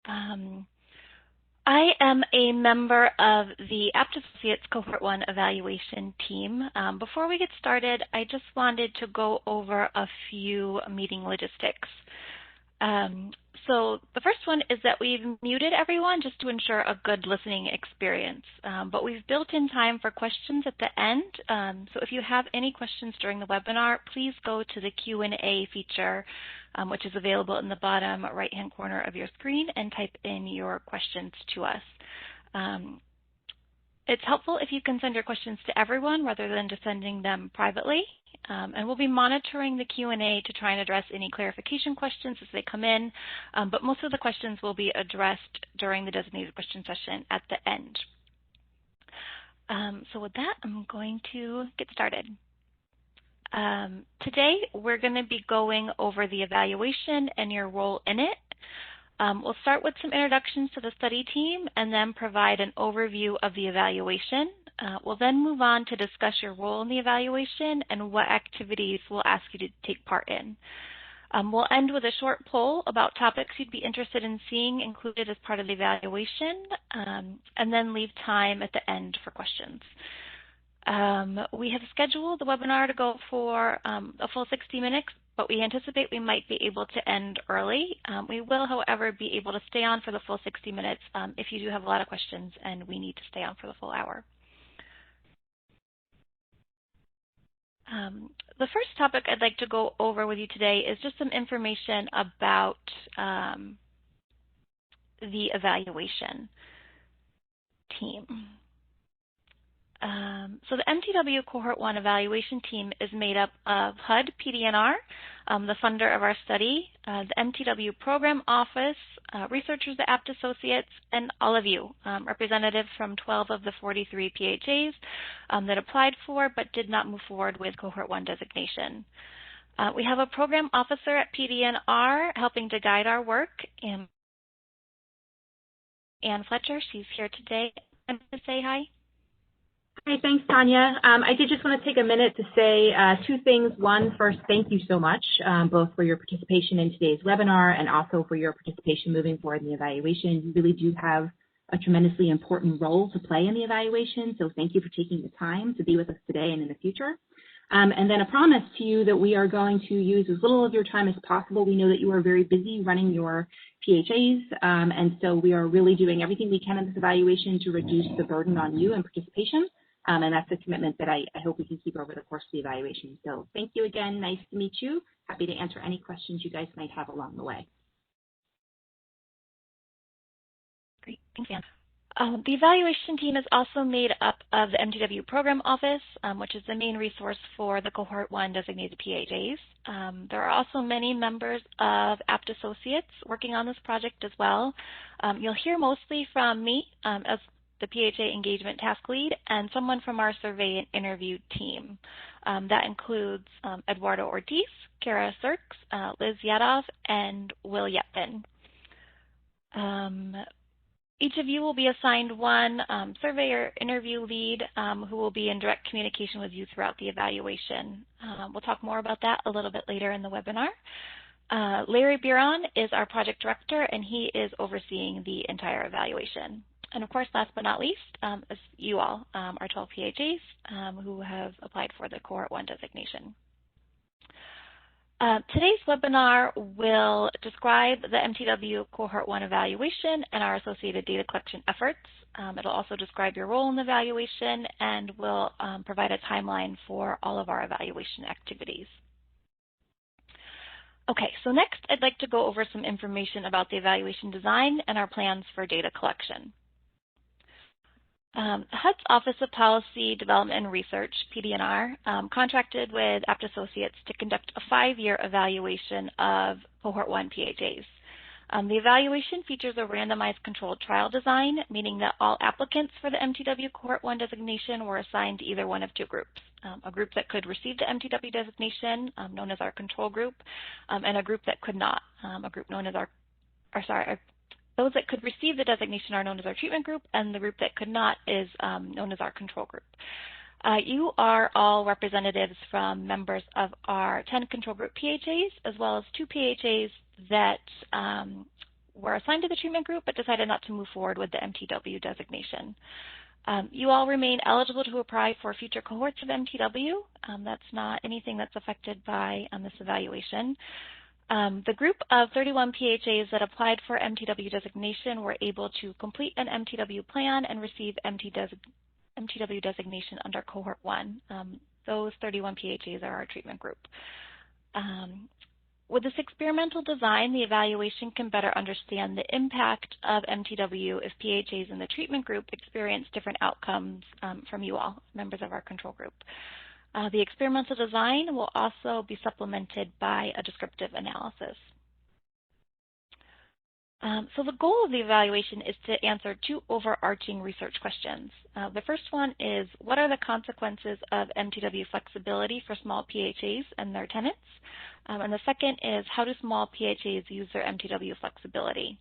I am a member of the Apt Associates Cohort 1 evaluation team. Before we get started, I just wanted to go over a few meeting logistics. So the first one is that we've muted everyone just to ensure a good listening experience. But we've built in time for questions at the end. So if you have any questions during the webinar, please go to the Q&A feature, which is available in the bottom right-hand corner of your screen, and type in your questions to us. It's helpful if you can send your questions to everyone rather than just sending them privately. And we'll be monitoring the Q&A to try and address any clarification questions as they come in, but most of the questions will be addressed during the designated question session at the end. So with that, I'm going to get started. Today, we're going to be going over the evaluation and your role in it. We'll start with some introductions to the study team and then provide an overview of the evaluation. We'll then move on to discuss your role in the evaluation and what activities we'll ask you to take part in. We'll end with a short poll about topics you'd be interested in seeing included as part of the evaluation, and then leave time at the end for questions. We have scheduled the webinar to go for a full 60 minutes, but we anticipate we might be able to end early. We will, however, be able to stay on for the full 60 minutes if you do have a lot of questions and we need to stay on for the full hour. The first topic I'd like to go over with you today is just some information about the evaluation team. So the MTW Cohort 1 evaluation team is made up of HUD PDNR, the funder of our study, the MTW program office, researchers at Apt Associates, and all of you, representatives from 12 of the 43 PHAs that applied for but did not move forward with Cohort 1 designation. We have a program officer at PDNR helping to guide our work, Ann Fletcher. She's here today. I'm going to say hi. Hi, thanks, Tanya. I did just want to take a minute to say two things. One, first, thank you so much, both for your participation in today's webinar and also for your participation moving forward in the evaluation. You really do have a tremendously important role to play in the evaluation, so thank you for taking the time to be with us today and in the future. And then a promise to you that we are going to use as little of your time as possible. We know that you are very busy running your PHAs, and so we are really doing everything we can in this evaluation to reduce the burden on you and participation. And that's a commitment that I hope we can keep over the course of the evaluation. So thank you again. Nice to meet you. Happy to answer any questions you guys might have along the way. Great. Thanks, Ann. The evaluation team is also made up of the MTW program office, which is the main resource for the Cohort 1 designated PHAs. There are also many members of Apt Associates working on this project as well. You'll hear mostly from me as the PHA engagement task lead, and someone from our survey and interview team. That includes Eduardo Ortiz, Kara Sirks, Liz Yadov, and Will Yetpin. Each of you will be assigned one survey or interview lead who will be in direct communication with you throughout the evaluation. We'll talk more about that a little bit later in the webinar. Larry Biron is our project director, and he is overseeing the entire evaluation. And of course, last but not least, is you all, our 12 PHAs who have applied for the Cohort 1 designation. Today's webinar will describe the MTW Cohort 1 evaluation and our associated data collection efforts. It'll also describe your role in the evaluation and will provide a timeline for all of our evaluation activities. Okay, so next I'd like to go over some information about the evaluation design and our plans for data collection. HUD's Office of Policy Development and Research, PDNR, contracted with Apt Associates to conduct a 5-year evaluation of Cohort 1 PHAs. The evaluation features a randomized controlled trial design, meaning that all applicants for the MTW Cohort 1 designation were assigned to either one of two groups. A group that could receive the MTW designation, known as our control group, and a group that could not, a group known as those that could receive the designation are known as our treatment group, and the group that could not is known as our control group. You are all representatives from members of our 10 control group PHAs, as well as 2 PHAs that were assigned to the treatment group but decided not to move forward with the MTW designation. You all remain eligible to apply for future cohorts of MTW. That's not anything that's affected by this evaluation. The group of 31 PHAs that applied for MTW designation were able to complete an MTW plan and receive MTW designation under Cohort 1. Those 31 PHAs are our treatment group. With this experimental design, the evaluation can better understand the impact of MTW if PHAs in the treatment group experience different outcomes from you all, members of our control group. The experimental design will also be supplemented by a descriptive analysis. So the goal of the evaluation is to answer two overarching research questions. The first one is, what are the consequences of MTW flexibility for small PHAs and their tenants? And the second is, how do small PHAs use their MTW flexibility?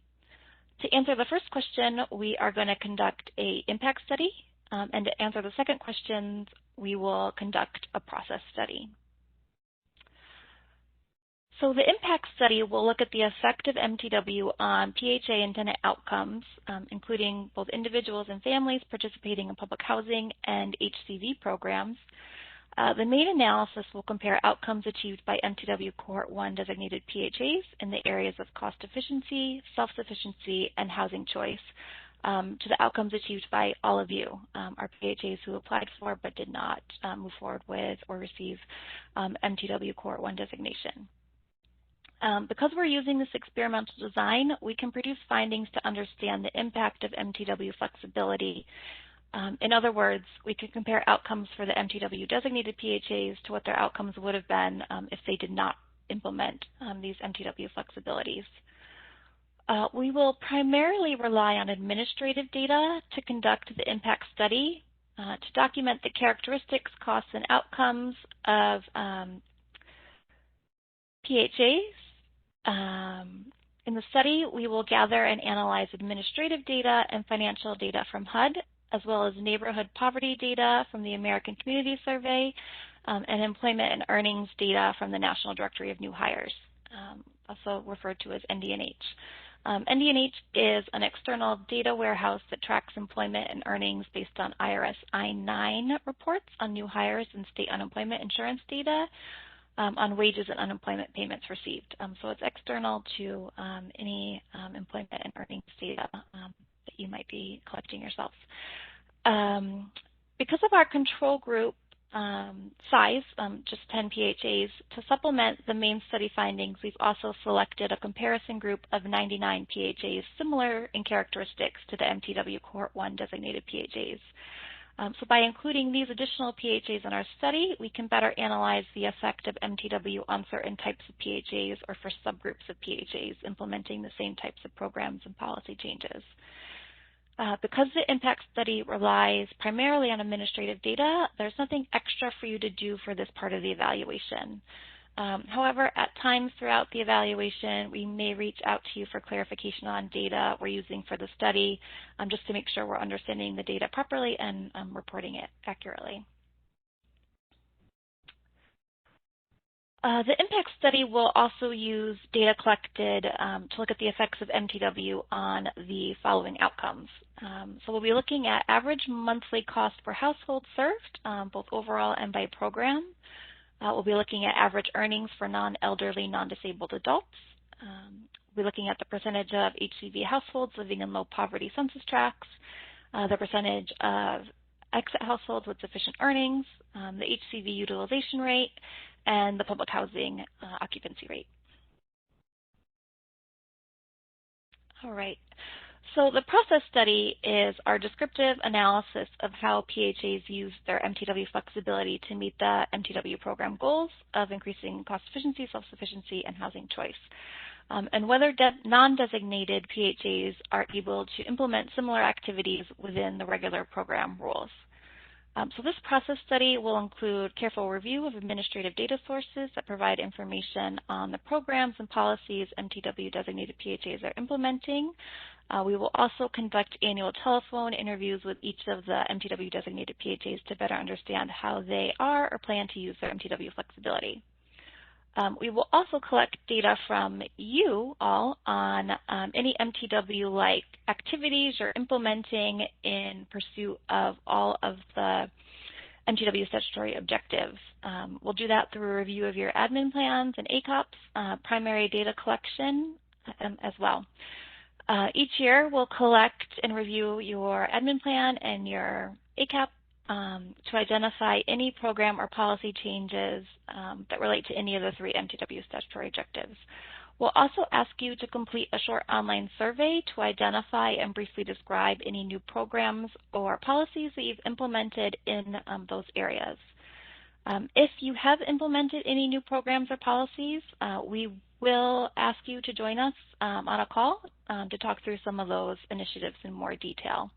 To answer the first question, we are going to conduct an impact study. And to answer the second question, we will conduct a process study. So the impact study will look at the effect of MTW on PHA and tenant outcomes, including both individuals and families participating in public housing and HCV programs. The main analysis will compare outcomes achieved by MTW Cohort 1 designated PHAs in the areas of cost efficiency, self-sufficiency, and housing choice to the outcomes achieved by all of you, our PHAs who applied for but did not move forward with or receive MTW Cohort 1 designation. Because we're using this experimental design, we can produce findings to understand the impact of MTW flexibility. In other words, we can compare outcomes for the MTW designated PHAs to what their outcomes would have been if they did not implement these MTW flexibilities. We will primarily rely on administrative data to conduct the impact study to document the characteristics, costs, and outcomes of PHAs. In the study, we will gather and analyze administrative data and financial data from HUD, as well as neighborhood poverty data from the American Community Survey, and employment and earnings data from the National Directory of New Hires, also referred to as NDNH. NDNH is an external data warehouse that tracks employment and earnings based on IRS I-9 reports on new hires and state unemployment insurance data on wages and unemployment payments received. So it's external to any employment and earnings data that you might be collecting yourself. Because of our control group size, just 10 PHAs, to supplement the main study findings, we've also selected a comparison group of 99 PHAs similar in characteristics to the MTW Cohort 1 designated PHAs. So by including these additional PHAs in our study, we can better analyze the effect of MTW on certain types of PHAs or for subgroups of PHAs implementing the same types of programs and policy changes. Because the impact study relies primarily on administrative data, there's nothing extra for you to do for this part of the evaluation. However, at times throughout the evaluation, we may reach out to you for clarification on data we're using for the study, just to make sure we're understanding the data properly and reporting it accurately. The impact study will also use data collected to look at the effects of MTW on the following outcomes. So we'll be looking at average monthly cost per household served, both overall and by program. We'll be looking at average earnings for non-elderly, non-disabled adults. We'll be looking at the percentage of HCV households living in low poverty census tracts, the percentage of exit households with sufficient earnings, the HCV utilization rate, and the public housing occupancy rate. All right. So the process study is our descriptive analysis of how PHAs use their MTW flexibility to meet the MTW program goals of increasing cost efficiency, self-sufficiency, and housing choice, and whether non-designated PHAs are able to implement similar activities within the regular program rules. So this process study will include careful review of administrative data sources that provide information on the programs and policies MTW designated PHAs are implementing. We will also conduct annual telephone interviews with each of the MTW designated PHAs to better understand how they are or plan to use their MTW flexibility. We will also collect data from you all on any MTW-like activities you're implementing in pursuit of all of the MTW statutory objectives. We'll do that through a review of your admin plans and ACOPs, primary data collection as well. Each year, we'll collect and review your admin plan and your ACAP to identify any program or policy changes that relate to any of the 3 MTW statutory objectives. We'll also ask you to complete a short online survey to identify and briefly describe any new programs or policies that you've implemented in those areas. If you have implemented any new programs or policies, we will ask you to join us on a call to talk through some of those initiatives in more detail.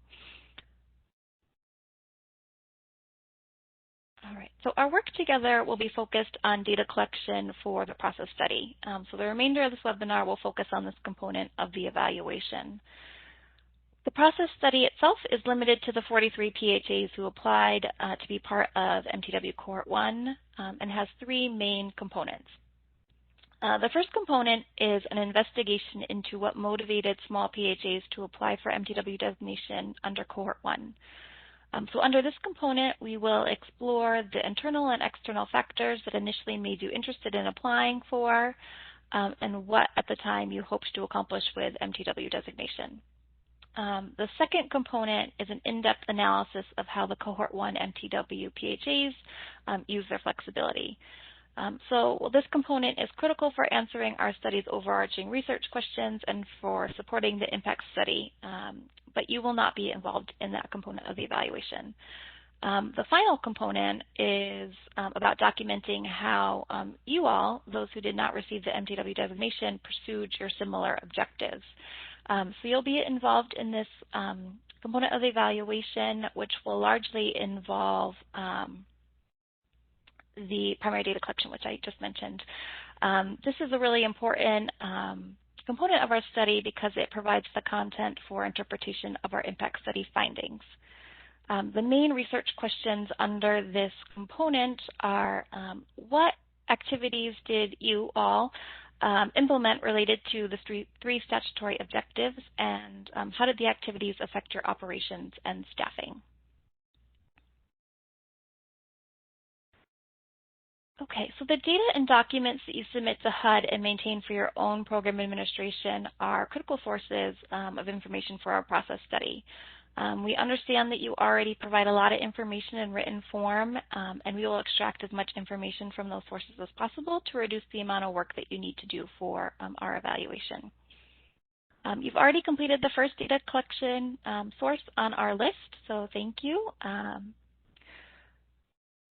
All right, so our work together will be focused on data collection for the process study. So the remainder of this webinar will focus on this component of the evaluation. The process study itself is limited to the 43 PHAs who applied to be part of MTW Cohort 1 and has 3 main components. The first component is an investigation into what motivated small PHAs to apply for MTW designation under Cohort 1. So under this component, we will explore the internal and external factors that initially made you interested in applying for and what at the time you hoped to accomplish with MTW designation. The second component is an in-depth analysis of how the Cohort 1 MTW PHAs use their flexibility. So this component is critical for answering our study's overarching research questions and for supporting the impact study, but you will not be involved in that component of the evaluation. The final component is about documenting how you all, those who did not receive the MTW designation, pursued your similar objectives. So you'll be involved in this component of the evaluation, which will largely involve the primary data collection, which I just mentioned. This is a really important component of our study because it provides the content for interpretation of our impact study findings. The main research questions under this component are what activities did you all implement related to the 3 statutory objectives, and how did the activities affect your operations and staffing? Okay, so the data and documents that you submit to HUD and maintain for your own program administration are critical sources of information for our process study. We understand that you already provide a lot of information in written form, and we will extract as much information from those sources as possible to reduce the amount of work that you need to do for our evaluation. You've already completed the first data collection source on our list, so thank you.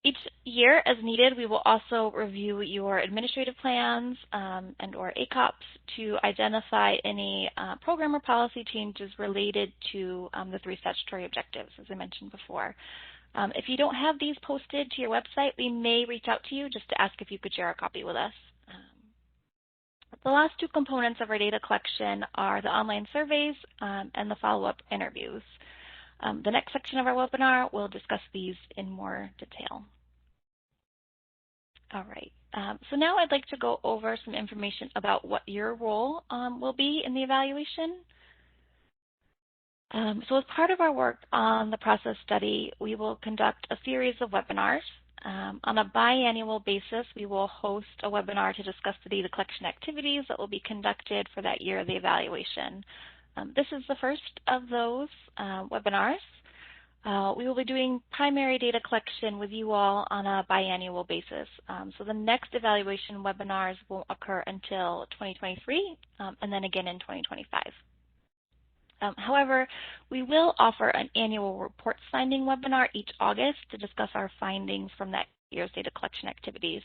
Each year, as needed, we will also review your administrative plans and or ACOPs to identify any program or policy changes related to the 3 statutory objectives, as I mentioned before. If you don't have these posted to your website, we may reach out to you just to ask if you could share a copy with us. The last 2 components of our data collection are the online surveys and the follow-up interviews. The next section of our webinar will discuss these in more detail. All right, so now I'd like to go over some information about what your role will be in the evaluation. So as part of our work on the process study, we will conduct a series of webinars. On a biannual basis, we will host a webinar to discuss the data collection activities that will be conducted for that year of the evaluation. This is the first of those webinars. We will be doing primary data collection with you all on a biannual basis. So the next evaluation webinars won't occur until 2023 and then again in 2025. However, we will offer an annual reports finding webinar each August to discuss our findings from that year's data collection activities,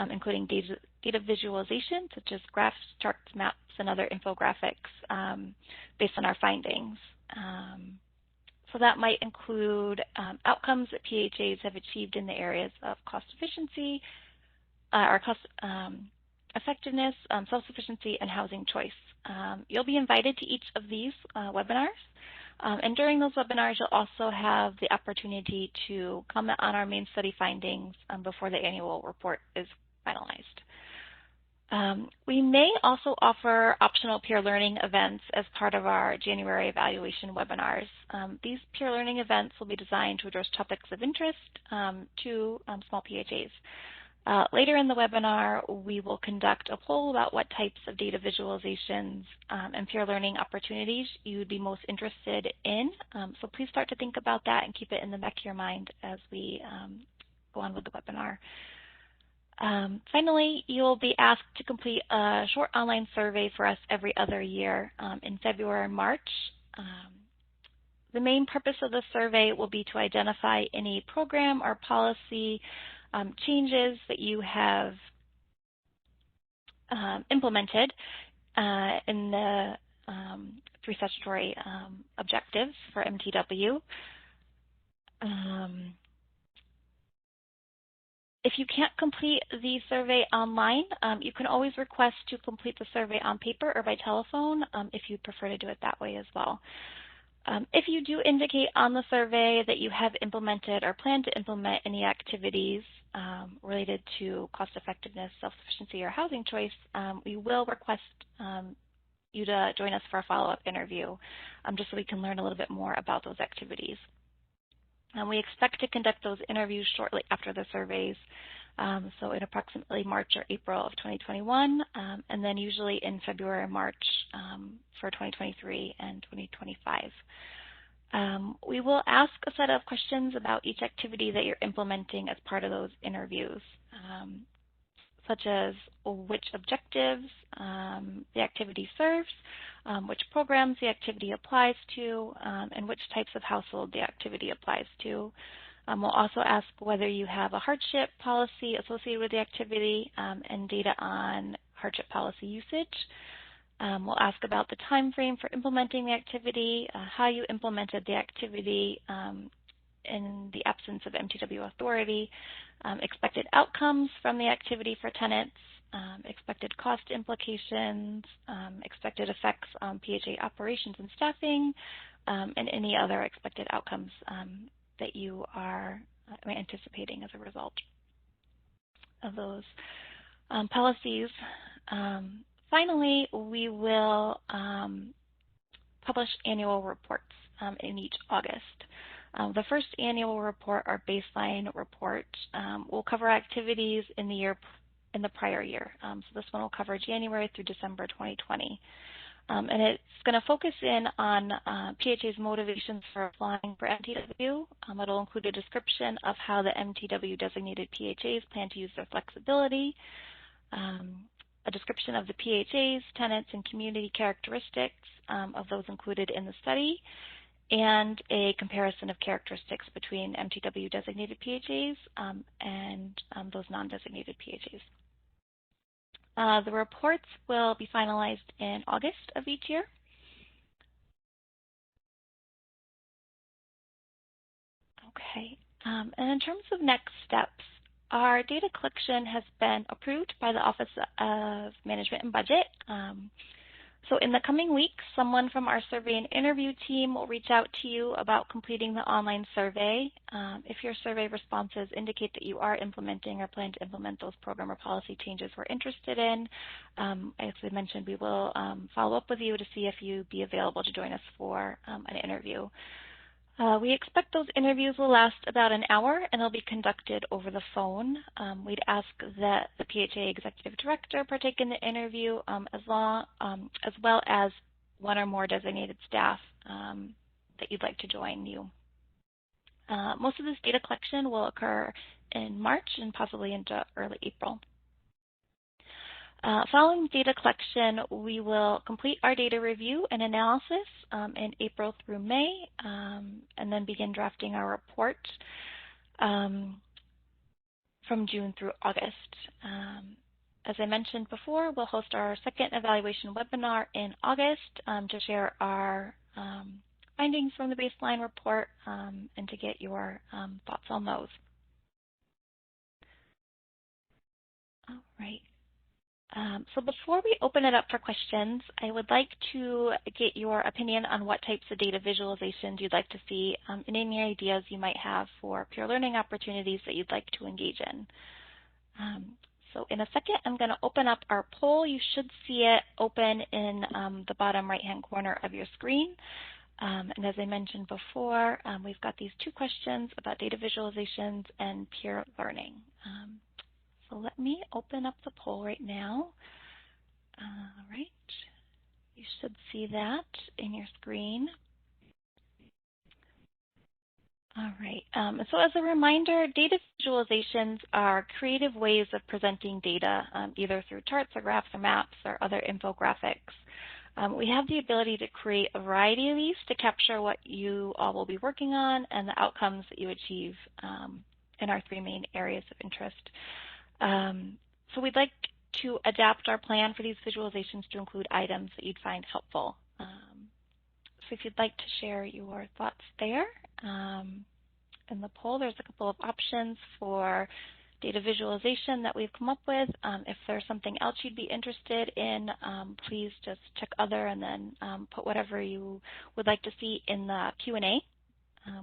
including data visualization such as graphs, charts, maps, and other infographics based on our findings. So that might include outcomes that PHAs have achieved in the areas of cost efficiency, or cost effectiveness, self-sufficiency, and housing choice. You'll be invited to each of these webinars. And during those webinars, you'll also have the opportunity to comment on our main study findings before the annual report is finalized. We may also offer optional peer learning events as part of our January evaluation webinars. These peer learning events will be designed to address topics of interest to small PHAs. Later in the webinar, we will conduct a poll about what types of data visualizations and peer learning opportunities you would be most interested in. So please start to think about that and keep it in the back of your mind as we go on with the webinar. Finally, you'll be asked to complete a short online survey for us every other year in February and March. The main purpose of the survey will be to identify any program or policy changes that you have implemented in the 3 statutory objectives for MTW. If you can't complete the survey online, you can always request to complete the survey on paper or by telephone if you'd prefer to do it that way as well. If you do indicate on the survey that you have implemented or plan to implement any activities related to cost effectiveness, self-sufficiency, or housing choice, we will request you to join us for a follow-up interview just so we can learn a little bit more about those activities. We expect to conduct those interviews shortly after the surveys, so in approximately March or April of 2021, and then usually in February or March for 2023 and 2025. We will ask a set of questions about each activity that you're implementing as part of those interviews, such as which objectives the activity serves, which programs the activity applies to, and which types of household the activity applies to. We'll also ask whether you have a hardship policy associated with the activity and data on hardship policy usage. We'll ask about the time frame for implementing the activity, how you implemented the activity in the absence of MTW authority, expected outcomes from the activity for tenants, expected cost implications, expected effects on PHA operations and staffing, and any other expected outcomes that you are anticipating as a result of those policies. Finally, we will publish annual reports in each August. The first annual report, our baseline report, will cover activities in the prior year. So this one will cover January through December 2020. And it's going to focus in on PHA's motivations for applying for MTW. It'll include a description of how the MTW designated PHAs plan to use their flexibility, a description of the PHAs, tenants, and community characteristics of those included in the study, and a comparison of characteristics between MTW designated PHAs and those non-designated PHAs. The reports will be finalized in August of each year. Okay, and in terms of next steps, our data collection has been approved by the Office of Management and Budget. So in the coming weeks, someone from our survey and interview team will reach out to you about completing the online survey. If your survey responses indicate that you are implementing or plan to implement those program or policy changes we're interested in, as I mentioned, we will follow up with you to see if you'd be available to join us for an interview. We expect those interviews will last about an hour and they'll be conducted over the phone. We'd ask that the PHA Executive Director partake in the interview as well as one or more designated staff that you'd like to join you. Most of this data collection will occur in March and possibly into early April. Following data collection, we will complete our data review and analysis in April through May, and then begin drafting our report from June through August. As I mentioned before, we'll host our second evaluation webinar in August to share our findings from the baseline report and to get your thoughts on those. All right. So before we open it up for questions, I would like to get your opinion on what types of data visualizations you'd like to see and any ideas you might have for peer learning opportunities that you'd like to engage in. So in a second, I'm going to open up our poll. You should see it open in the bottom right-hand corner of your screen. And as I mentioned before, we've got these two questions about data visualizations and peer learning. So let me open up the poll right now. All right. You should see that in your screen. All right. So as a reminder, data visualizations are creative ways of presenting data, either through charts or graphs or maps or other infographics. We have the ability to create a variety of these to capture what you all will be working on and the outcomes that you achieve in our three main areas of interest. So we'd like to adapt our plan for these visualizations to include items that you'd find helpful. So if you'd like to share your thoughts there, in the poll, there's a couple of options for data visualization that we've come up with. If there's something else you'd be interested in, please just check other and then put whatever you would like to see in the Q&A,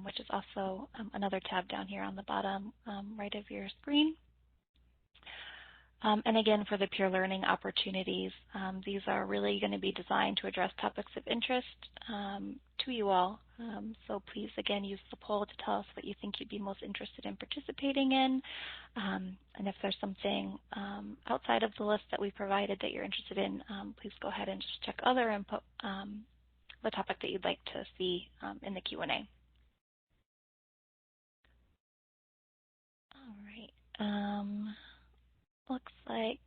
which is also another tab down here on the bottom right of your screen. And again, for the peer learning opportunities, these are really going to be designed to address topics of interest to you all. So please, again, use the poll to tell us what you think you'd be most interested in participating in. And if there's something outside of the list that we provided that you're interested in, please go ahead and just check other and put the topic that you'd like to see in the Q&A. All right. Looks like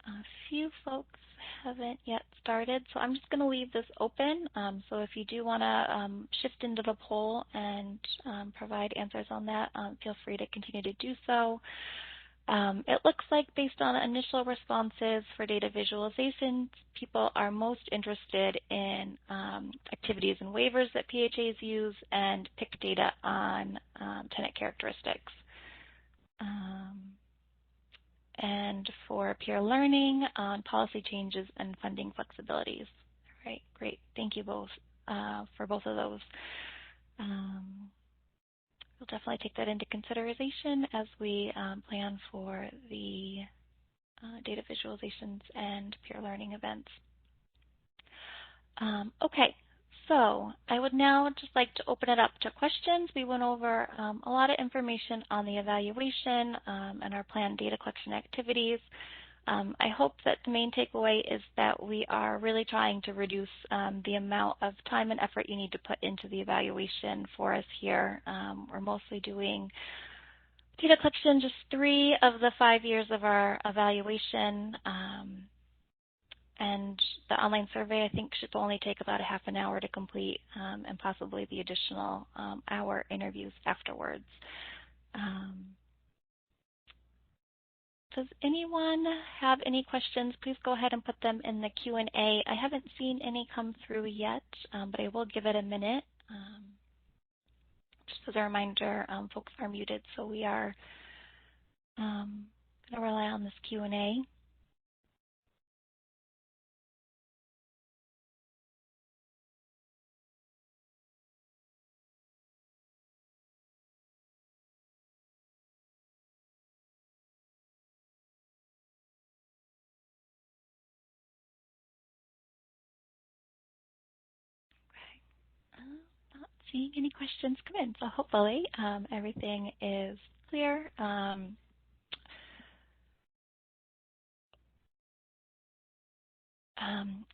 a few folks haven't yet started, so I'm just going to leave this open. So if you do want to shift into the poll and provide answers on that, feel free to continue to do so. It looks like based on initial responses for data visualizations, people are most interested in activities and waivers that PHAs use and pick data on tenant characteristics. And for peer learning on policy changes and funding flexibilities. All right, great. Thank you both for both of those. We'll definitely take that into consideration as we plan for the data visualizations and peer learning events. Okay. So I would now just like to open it up to questions. We went over a lot of information on the evaluation and our planned data collection activities. I hope that the main takeaway is that we are really trying to reduce the amount of time and effort you need to put into the evaluation for us here. We're mostly doing data collection just 3 of the 5 years of our evaluation. And the online survey, I think, should only take about a half an hour to complete, and possibly the additional hour interviews afterwards. Does anyone have any questions? Please go ahead and put them in the Q&A. I haven't seen any come through yet, but I will give it a minute. Just as a reminder, folks are muted, so we are going to rely on this Q&A. Not seeing any questions come in, so hopefully everything is clear.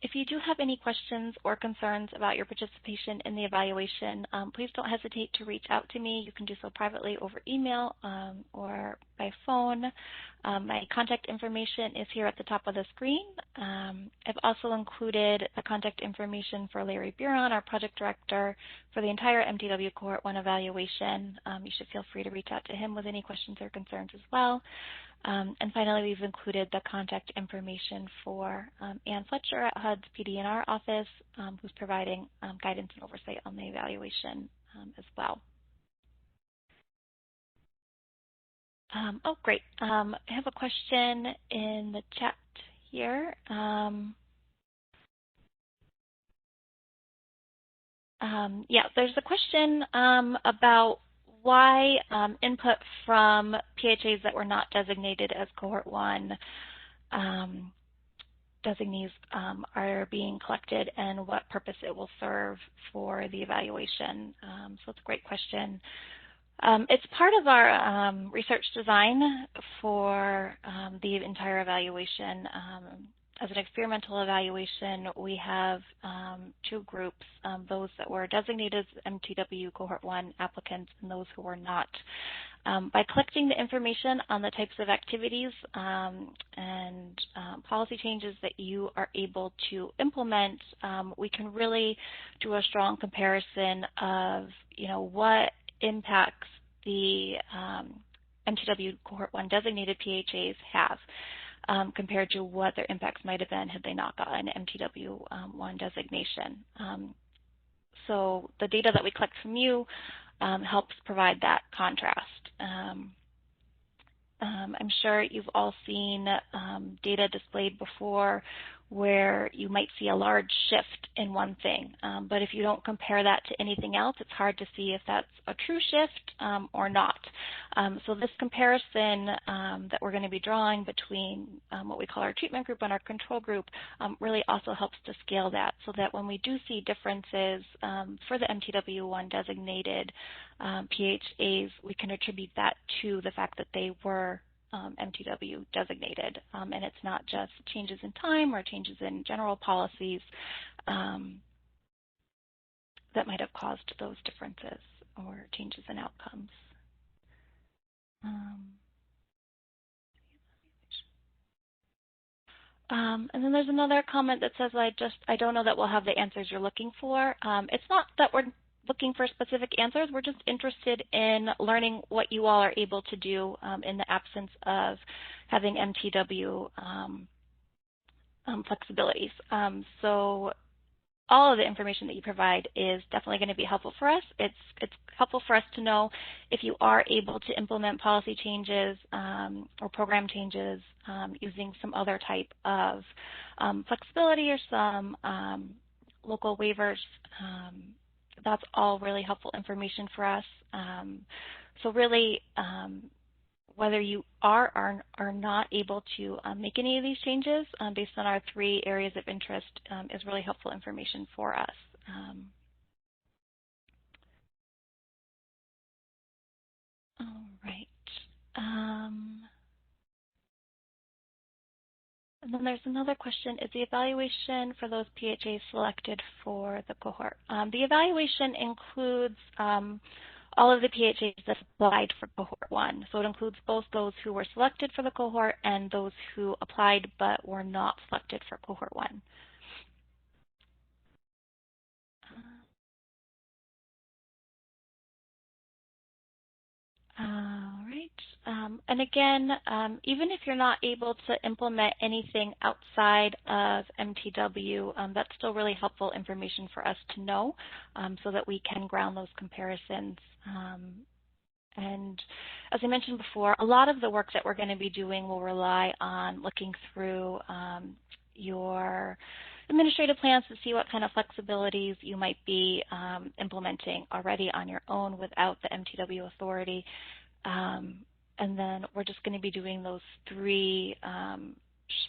If you do have any questions or concerns about your participation in the evaluation, please don't hesitate to reach out to me. You can do so privately over email or by phone. My contact information is here at the top of the screen. I've also included the contact information for Larry Buron, our project director, for the entire MTW Cohort 1 evaluation. You should feel free to reach out to him with any questions or concerns as well. And finally, we've included the contact information for Ann Fletcher at HUD's PD&R office, who's providing guidance and oversight on the evaluation as well. Oh, great. I have a question in the chat here. Yeah, there's a question about why input from PHAs that were not designated as Cohort 1 designees are being collected and what purpose it will serve for the evaluation. So it's a great question. It's part of our research design for the entire evaluation. As an experimental evaluation, we have two groups, those that were designated as MTW Cohort 1 applicants and those who were not. By collecting the information on the types of activities and policy changes that you are able to implement, we can really do a strong comparison of, what impacts the MTW Cohort 1 designated PHAs have compared to what their impacts might have been had they not gotten MTW 1 designation. So the data that we collect from you helps provide that contrast. I'm sure you've all seen data displayed before where you might see a large shift in one thing, but if you don't compare that to anything else, it's hard to see if that's a true shift or not. So this comparison that we're going to be drawing between what we call our treatment group and our control group really also helps to scale that, so that when we do see differences for the MTW1 designated PHAs, we can attribute that to the fact that they were MTW designated, and it's not just changes in time or changes in general policies that might have caused those differences or changes in outcomes. And then there's another comment that says, I don't know that we'll have the answers you're looking for. It's not that we're looking for specific answers. We're just interested in learning what you all are able to do in the absence of having MTW flexibilities. So all of the information that you provide is definitely going to be helpful for us. It's helpful for us to know if you are able to implement policy changes or program changes using some other type of flexibility or some local waivers. That's all really helpful information for us. So really, whether you are or are not able to make any of these changes based on our 3 areas of interest is really helpful information for us. All right. And then there's another question, is the evaluation for those PHAs selected for the cohort? The evaluation includes all of the PHAs that applied for Cohort 1. So it includes both those who were selected for the cohort and those who applied but were not selected for Cohort 1. All right. And again, even if you're not able to implement anything outside of MTW, that's still really helpful information for us to know so that we can ground those comparisons. And as I mentioned before, a lot of the work that we're going to be doing will rely on looking through your administrative plans to see what kind of flexibilities you might be implementing already on your own without the MTW authority. And then we're just going to be doing those 3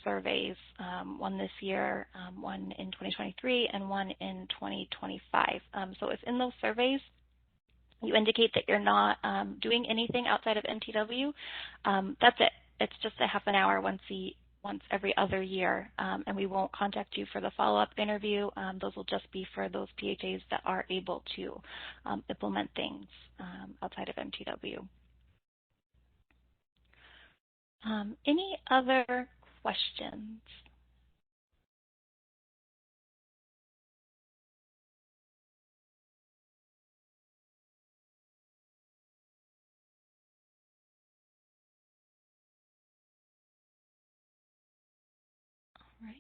surveys, one this year, one in 2023, and one in 2025. So if in those surveys you indicate that you're not doing anything outside of MTW, that's it. It's just a half an hour once every other year, and we won't contact you for the follow-up interview. Those will just be for those PHAs that are able to implement things outside of MTW. Any other questions? All right.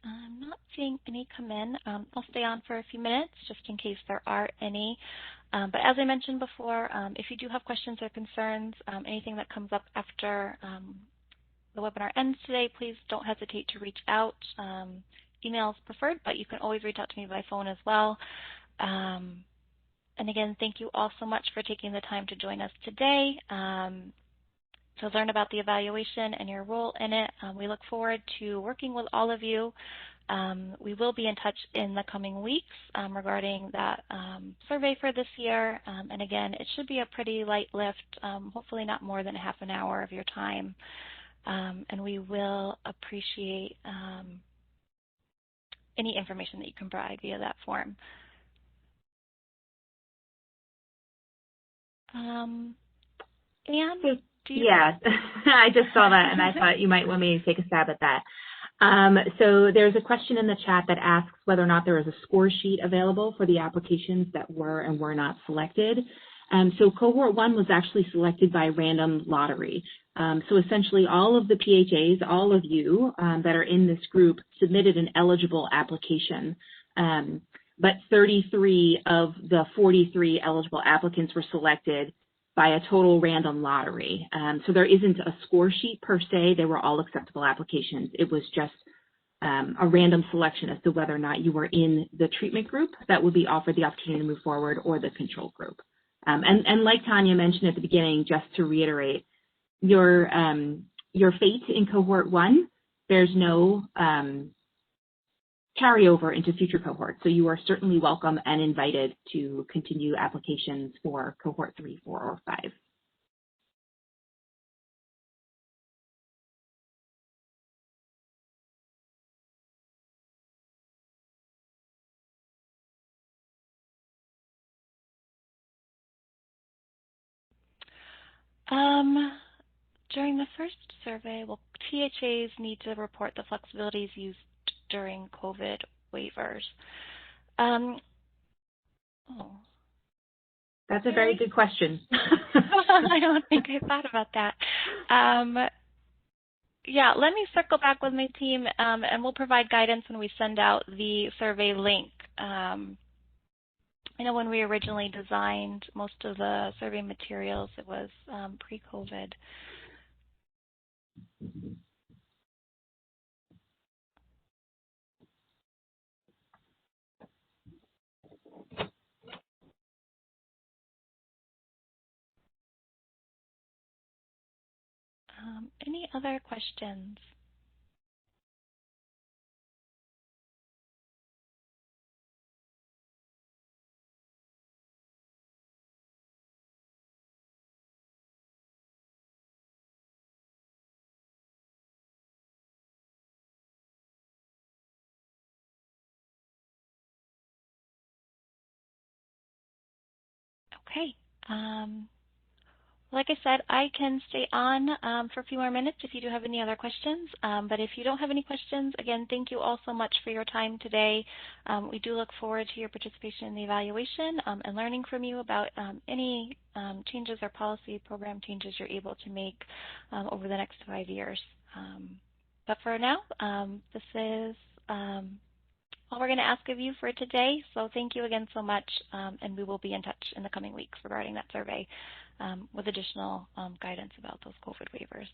I'm not seeing any come in. I'll stay on for a few minutes just in case there are any. But as I mentioned before, if you do have questions or concerns, anything that comes up after the webinar ends today, please don't hesitate to reach out. Email is preferred, but you can always reach out to me by phone as well. And again, thank you all so much for taking the time to join us today to learn about the evaluation and your role in it. We look forward to working with all of you. We will be in touch in the coming weeks regarding that survey for this year. And again, it should be a pretty light lift, hopefully not more than half an hour of your time. And we will appreciate any information that you can provide via that form. Anne, Yes, I just saw that and I thought you might want me to take a stab at that. So there's a question in the chat that asks whether or not there is a score sheet available for the applications that were and were not selected. So Cohort 1 was actually selected by random lottery. So essentially all of the PHAs, all of you that are in this group submitted an eligible application. But 33 of the 43 eligible applicants were selected by a total random lottery. So there isn't a score sheet per se. They were all acceptable applications. It was just a random selection as to whether or not you were in the treatment group that would be offered the opportunity to move forward or the control group. And like Tanya mentioned at the beginning, just to reiterate, your fate in Cohort 1, there's no carryover into future cohorts. So you are certainly welcome and invited to continue applications for Cohort 3, 4, or 5. During the first survey, well, PHAs need to report the flexibilities used during COVID waivers. That's a very good question. I don't think I thought about that. Yeah, let me circle back with my team, and we'll provide guidance when we send out the survey link. I know when we originally designed most of the survey materials, it was pre-COVID. Any other questions? Okay. Like I said, I can stay on for a few more minutes if you do have any other questions. But if you don't have any questions, again, thank you all so much for your time today. We do look forward to your participation in the evaluation and learning from you about any changes or policy program changes you're able to make over the next 5 years. But for now, this is all we're going to ask of you for today. So thank you again so much, and we will be in touch in the coming weeks regarding that survey with additional guidance about those COVID waivers.